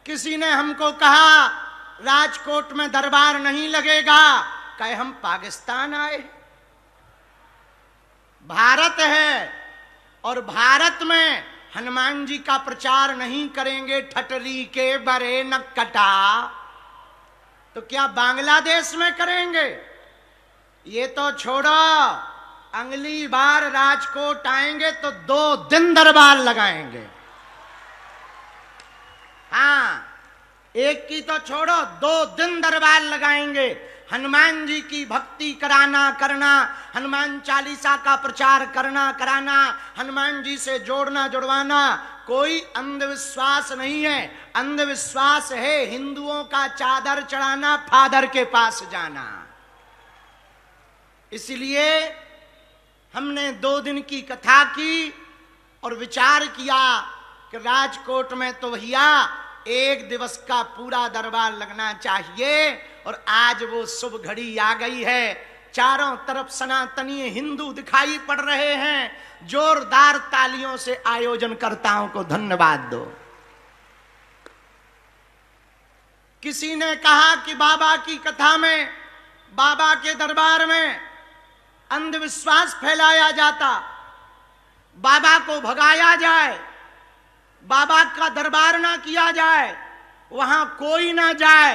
किसी ने हमको कहा राजकोट में दरबार नहीं लगेगा, कहे हम पाकिस्तान आए, भारत है और भारत में हनुमान जी का प्रचार नहीं करेंगे ठटरी के बरे न कटा, तो क्या बांग्लादेश में करेंगे? ये तो छोड़ो, अगली बार राजकोट आएंगे तो 2 दिन दरबार लगाएंगे। हाँ, एक की तो छोड़ो, 2 दिन दरबार लगाएंगे। हनुमान जी की भक्ति करना, हनुमान चालीसा का प्रचार करना, कराना, हनुमान जी से जोड़ना, जुड़वाना कोई अंधविश्वास नहीं है। अंधविश्वास है हिंदुओं का चादर चढ़ाना, फादर के पास जाना। इसलिए हमने 2 दिन की कथा की और विचार किया कि राजकोट में तो भैया 1 दिवस का पूरा दरबार लगना चाहिए। और आज वो शुभ घड़ी आ गई है, चारों तरफ सनातनी हिंदू दिखाई पड़ रहे हैं। जोरदार तालियों से आयोजनकर्ताओं को धन्यवाद दो। किसी ने कहा कि बाबा की कथा में, बाबा के दरबार में अंधविश्वास फैलाया जाता, बाबा को भगाया जाए, बाबा का दरबार ना किया जाए, वहां कोई ना जाए।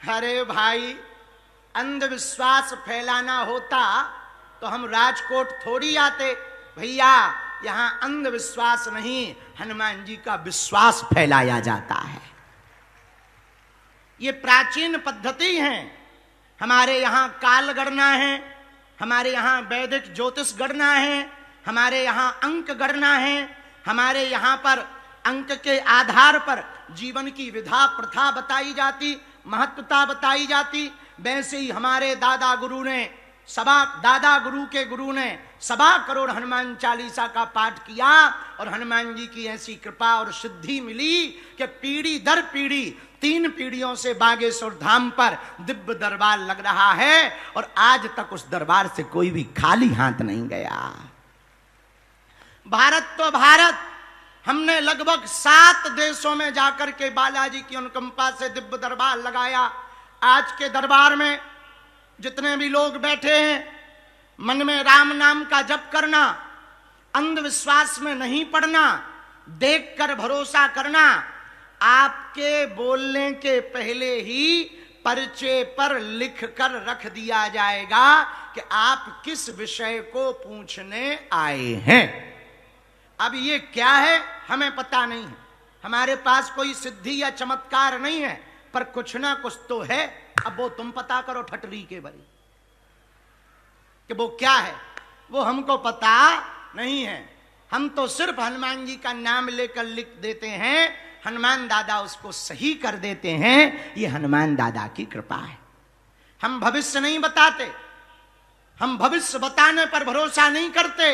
अरे भाई, अंधविश्वास फैलाना होता तो हम राजकोट थोड़ी आते भैया। यहां अंधविश्वास नहीं, हनुमान जी का विश्वास फैलाया जाता है। ये प्राचीन पद्धति है। हमारे यहां काल गणना है, हमारे यहां वैदिक ज्योतिष गणना है, हमारे यहां अंक गणना है, हमारे यहां पर अंक के आधार पर जीवन की विधा प्रथा बताई जाती, महत्वता बताई जाती। वैसे ही हमारे दादा गुरु ने दादा गुरु के गुरु ने 1.25 करोड़ हनुमान चालीसा का पाठ किया और हनुमान जी की ऐसी कृपा और सिद्धि मिली कि पीढ़ी दर पीढ़ी 3 पीढ़ियों से बागेश्वर धाम पर दिव्य दरबार लग रहा है और आज तक उस दरबार से कोई भी खाली हाथ नहीं गया। भारत तो भारत, हमने लगभग 7 देशों में जाकर के बालाजी की अनुकंपा से दिव्य दरबार लगाया। आज के दरबार में जितने भी लोग बैठे हैं, मन में राम नाम का जप करना, अंधविश्वास में नहीं पड़ना, देखकर भरोसा करना। आपके बोलने के पहले ही पर्चे पर लिख कर रख दिया जाएगा कि आप किस विषय को पूछने आए हैं। अब ये क्या है हमें पता नहीं है, हमारे पास कोई सिद्धि या चमत्कार नहीं है, पर कुछ ना कुछ तो है। अब वो तुम पता करो ठटरी के बरी कि वो क्या है, वो हमको पता नहीं है। हम तो सिर्फ हनुमान जी का नाम लेकर लिख देते हैं, हनुमान दादा उसको सही कर देते हैं। ये हनुमान दादा की कृपा है। हम भविष्य नहीं बताते, हम भविष्य बताने पर भरोसा नहीं करते,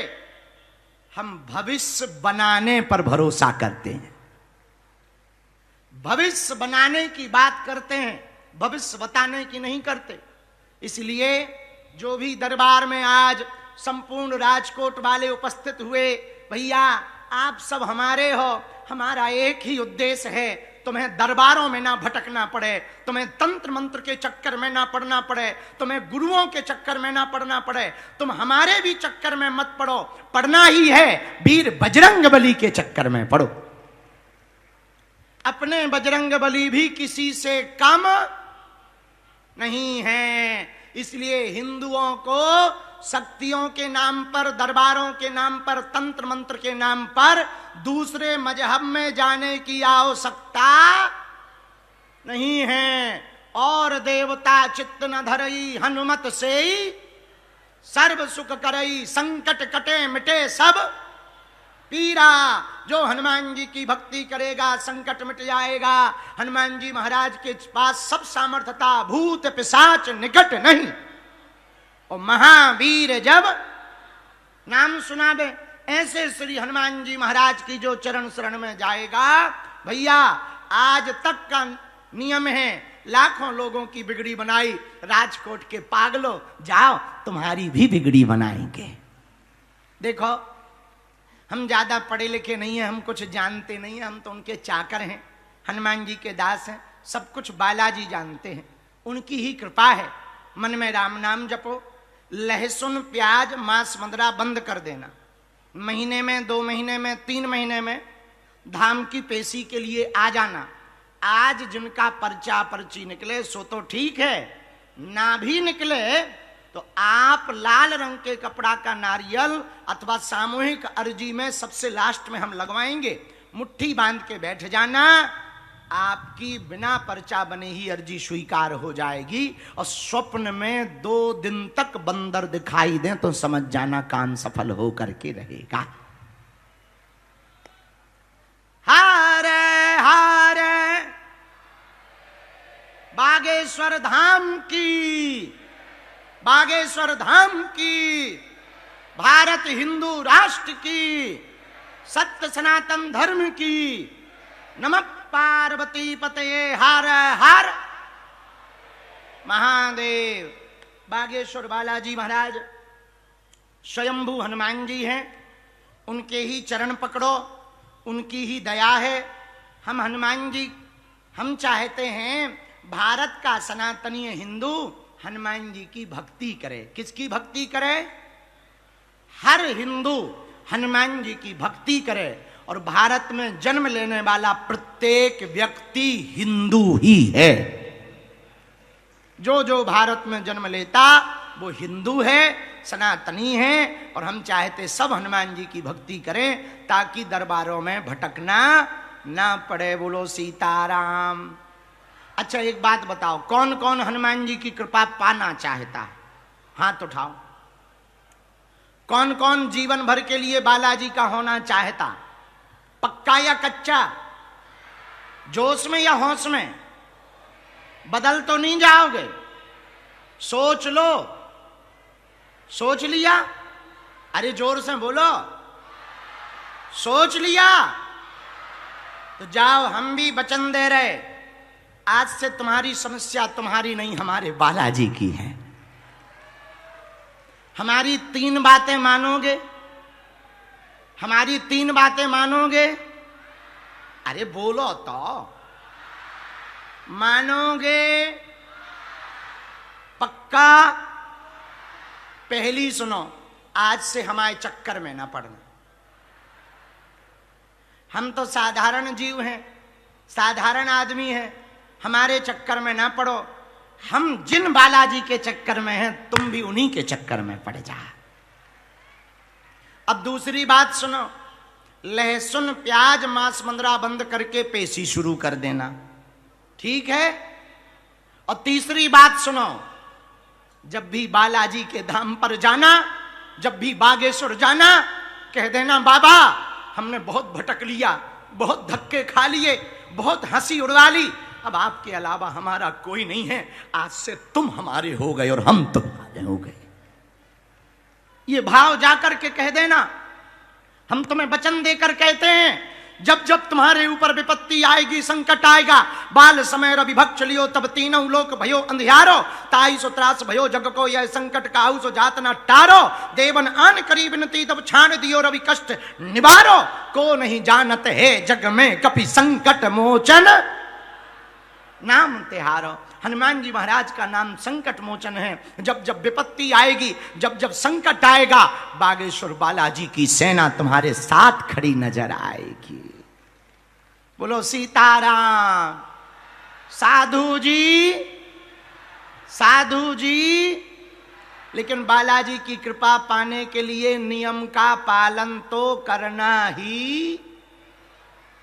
हम भविष्य बनाने पर भरोसा करते हैं। भविष्य बनाने की बात करते हैं, भविष्य बताने की नहीं करते। इसलिए जो भी दरबार में आज संपूर्ण राजकोट वाले उपस्थित हुए, भैया आप सब हमारे हो, हमारा एक ही उद्देश्य है, तुम्हें दरबारों में ना भटकना पड़े, तुम्हें तंत्र मंत्र के चक्कर में ना पड़ना पड़े, तुम्हें गुरुओं के चक्कर में ना पड़ना पड़े, तुम हमारे भी चक्कर में मत पड़ो। पढ़ना ही है वीर बजरंग बली के चक्कर में पड़ो। अपने बजरंग बली भी किसी से कम नहीं है। इसलिए हिंदुओं को शक्तियों के नाम पर, दरबारों के नाम पर, तंत्र मंत्र के नाम पर दूसरे मजहब में जाने की आवश्यकता नहीं है। और देवता चित्त न धरई, हनुमत से सर्व सुख करई, संकट कटे मिटे सब पीरा। जो हनुमान जी की भक्ति करेगा संकट मिट जाएगा। हनुमान जी महाराज के पास सब सामर्थ्यता, भूत पिशाच निकट नहीं। और महावीर जब नाम सुनावे, ऐसे श्री हनुमान जी महाराज की जो चरण शरण में जाएगा, भैया आज तक का नियम है, लाखों लोगों की बिगड़ी बनाई, राजकोट के पागलों जाओ तुम्हारी भी बिगड़ी बनाएंगे। देखो हम ज्यादा पढ़े लिखे नहीं है, हम कुछ जानते नहीं है, हम तो उनके चाकर हैं। हनुमान जी के दास हैं, सब कुछ बालाजी जानते हैं, उनकी ही कृपा है। मन में राम नाम जपो, लहसुन प्याज मांस मदिरा बंद कर देना। महीने में, 2 महीने में, 3 महीने में धाम की पेशी के लिए आ जाना। आज जिनका पर्चा पर्ची निकले सो तो ठीक है, ना भी निकले तो आप लाल रंग के कपड़ा का नारियल अथवा सामूहिक अर्जी में सबसे लास्ट में हम लगवाएंगे, मुट्ठी बांध के बैठ जाना। आपकी बिना पर्चा बने ही अर्जी स्वीकार हो जाएगी। और स्वप्न में 2 दिन तक बंदर दिखाई दें तो समझ जाना काम सफल हो करके रहेगा। हारे हारे बागेश्वर धाम की, बागेश्वर धाम की, भारत हिंदू राष्ट्र की, सत्य सनातन धर्म की। नमः पार्वती पतये हर हर महादेव। बागेश्वर बालाजी महाराज स्वयंभू हनुमान जी हैं, उनके ही चरण पकड़ो, उनकी ही दया है। हम हनुमान जी, हम चाहते हैं भारत का सनातनीय हिंदू हनुमान जी की भक्ति करे। किसकी भक्ति करे? हर हिंदू हनुमान जी की भक्ति करे। और भारत में जन्म लेने वाला प्रत्येक व्यक्ति हिंदू ही है। जो जो भारत में जन्म लेता वो हिंदू है, सनातनी है। और हम चाहते सब हनुमान जी की भक्ति करें ताकि दरबारों में भटकना ना पड़े। बोलो सीताराम। अच्छा एक बात बताओ, कौन कौन हनुमान जी की कृपा पाना चाहता है? हाथ उठाओ। कौन कौन जीवन भर के लिए बालाजी का होना चाहता? पक्का या कच्चा? जोश में या होश में? बदल तो नहीं जाओगे? सोच लो। सोच लिया? अरे जोर से बोलो। सोच लिया तो जाओ, हम भी वचन दे रहे, आज से तुम्हारी समस्या तुम्हारी नहीं, हमारे बालाजी की है। हमारी 3 बातें मानोगे? हमारी 3 बातें मानोगे? अरे बोलो तो। मानोगे? पक्का? पहली सुनो, आज से हमारे चक्कर में ना पड़ना। हम तो साधारण जीव हैं, साधारण आदमी हैं, हमारे चक्कर में ना पड़ो। हम जिन बालाजी के चक्कर में हैं तुम भी उन्हीं के चक्कर में पड़ जा। अब दूसरी बात सुनो, लहसुन प्याज मांस मदिरा बंद करके पेशी शुरू कर देना, ठीक है? और तीसरी बात सुनो, जब भी बालाजी के धाम पर जाना, जब भी बागेश्वर जाना, कह देना बाबा हमने बहुत भटक लिया, बहुत धक्के खा लिए, बहुत हंसी उड़वा ली, अब आपके अलावा हमारा कोई नहीं है, आज से तुम हमारे हो गए और हम तुम्हारे हो गए। ये भाव जाकर के कह देना। हम तुम्हें वचन देकर कहते हैं, जब जब तुम्हारे ऊपर विपत्ति आएगी, संकट आएगा, बाल समय रवि भक्ष लियो, तब तीनों लोक भयो अंधियारो, ताई सो त्रास भयो जग को, यह संकट काहू सो जात न टारो, देवन आन करी विनती तब छाण दियो रवि कष्ट निवारो, को नहीं जानत है जग में कपि संकट मोचन नाम तिहारो। हनुमान जी महाराज का नाम संकट मोचन है। जब जब विपत्ति आएगी, जब जब संकट आएगा, बागेश्वर बालाजी की सेना तुम्हारे साथ खड़ी नजर आएगी। बोलो सीताराम। साधु जी, साधु जी। लेकिन बालाजी की कृपा पाने के लिए नियम का पालन तो करना ही।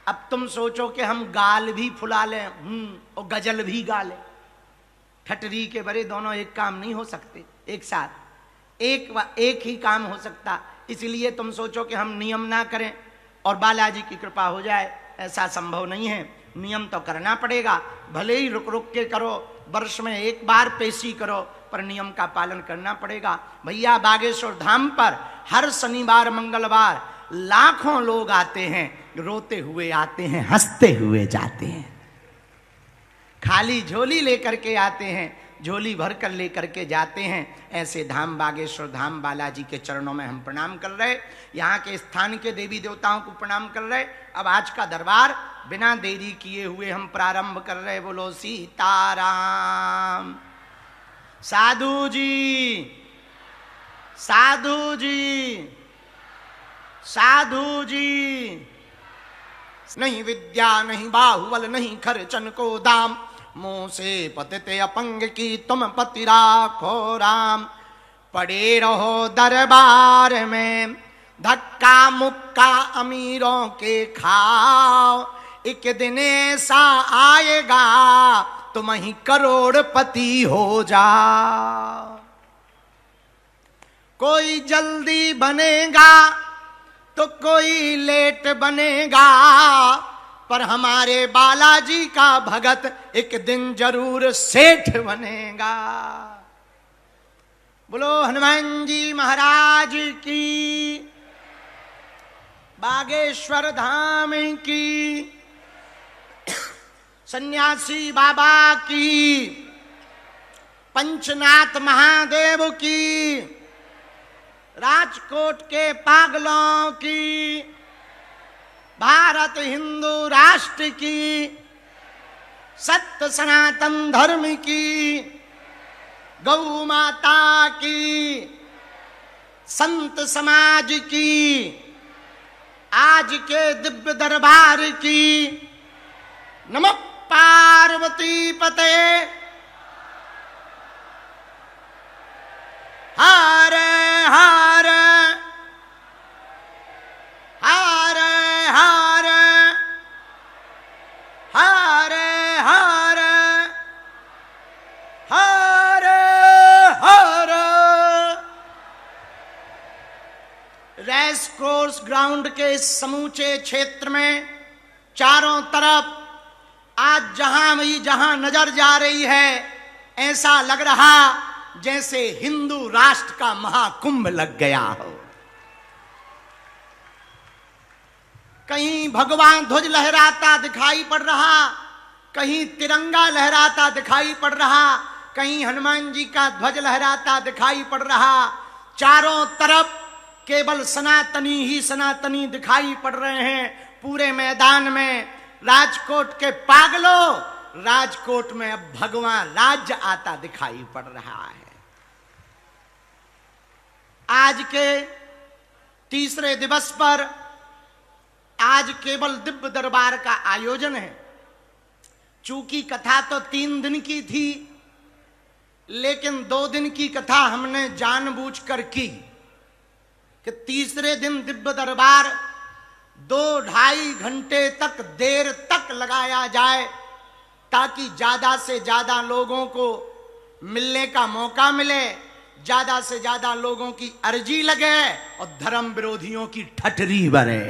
अब तुम सोचो कि हम गाल भी फुला लें और गजल भी गा लें, ठटरी के बरे दोनों एक काम नहीं हो सकते एक साथ। एक ही काम हो सकता, इसलिए तुम सोचो कि हम नियम ना करें और बालाजी की कृपा हो जाए, ऐसा संभव नहीं है। नियम तो करना पड़ेगा, भले ही रुक रुक के करो, वर्ष में एक बार पेशी करो, पर नियम का पालन करना पड़ेगा। भैया बागेश्वर धाम पर हर शनिवार मंगलवार लाखों लोग आते हैं, रोते हुए आते हैं, हंसते हुए जाते हैं, खाली झोली लेकर के आते हैं, झोली भर कर लेकर के जाते हैं। ऐसे धाम बागेश्वर धाम बालाजी के चरणों में हम प्रणाम कर रहे, यहाँ के स्थान के देवी देवताओं को प्रणाम कर रहे। अब आज का दरबार बिना देरी किए हुए हम प्रारंभ कर रहे। बोलो सीताराम। साधु जी, साधु जी, साधु जी। नहीं विद्या नहीं बाहुबल नहीं खर्चन को दाम, मुंह से पतिते अपंग की तुम पति राखो राम। पड़े रहो दरबार में धक्का मुक्का अमीरों के खाओ, एक दिन ऐसा आएगा तुम ही करोड़पति हो जाओ। कोई जल्दी बनेगा तो कोई लेट बनेगा, पर हमारे बालाजी का भगत एक दिन जरूर सेठ बनेगा। बोलो हनुमान जी महाराज की, बागेश्वर धाम की, सन्यासी बाबा की, पंचनाथ महादेव की, राजकोट के पागलों की, भारत हिंदू राष्ट्र की, सत्य सनातन धर्म की, गौ माता की, संत समाज की, आज के दिव्य दरबार की। नमः पार्वती पते। हर हर हर हर हर हर हर हर। रेस कोर्स ग्राउंड के समूचे क्षेत्र में चारों तरफ आज जहां नजर जा रही है, ऐसा लग रहा जैसे हिंदू राष्ट्र का महाकुंभ लग गया हो। कहीं भगवान ध्वज लहराता दिखाई पड़ रहा, कहीं तिरंगा लहराता दिखाई पड़ रहा, कहीं हनुमान जी का ध्वज लहराता दिखाई पड़ रहा। चारों तरफ केवल सनातनी ही सनातनी दिखाई पड़ रहे हैं। पूरे मैदान में राजकोट के पागलों, राजकोट में अब भगवान राज्य आता दिखाई पड़ रहा है। आज के तीसरे दिवस पर आज केवल दिव्य दरबार का आयोजन है। चूंकि कथा तो 3 दिन की थी, लेकिन 2 दिन की कथा हमने जानबूझकर की कि तीसरे दिन दिव्य दरबार 2-2.5 घंटे तक देर तक लगाया जाए, ताकि ज्यादा से ज्यादा लोगों को मिलने का मौका मिले, ज्यादा से ज्यादा लोगों की अर्जी लगे और धर्म विरोधियों की ठटरी बने।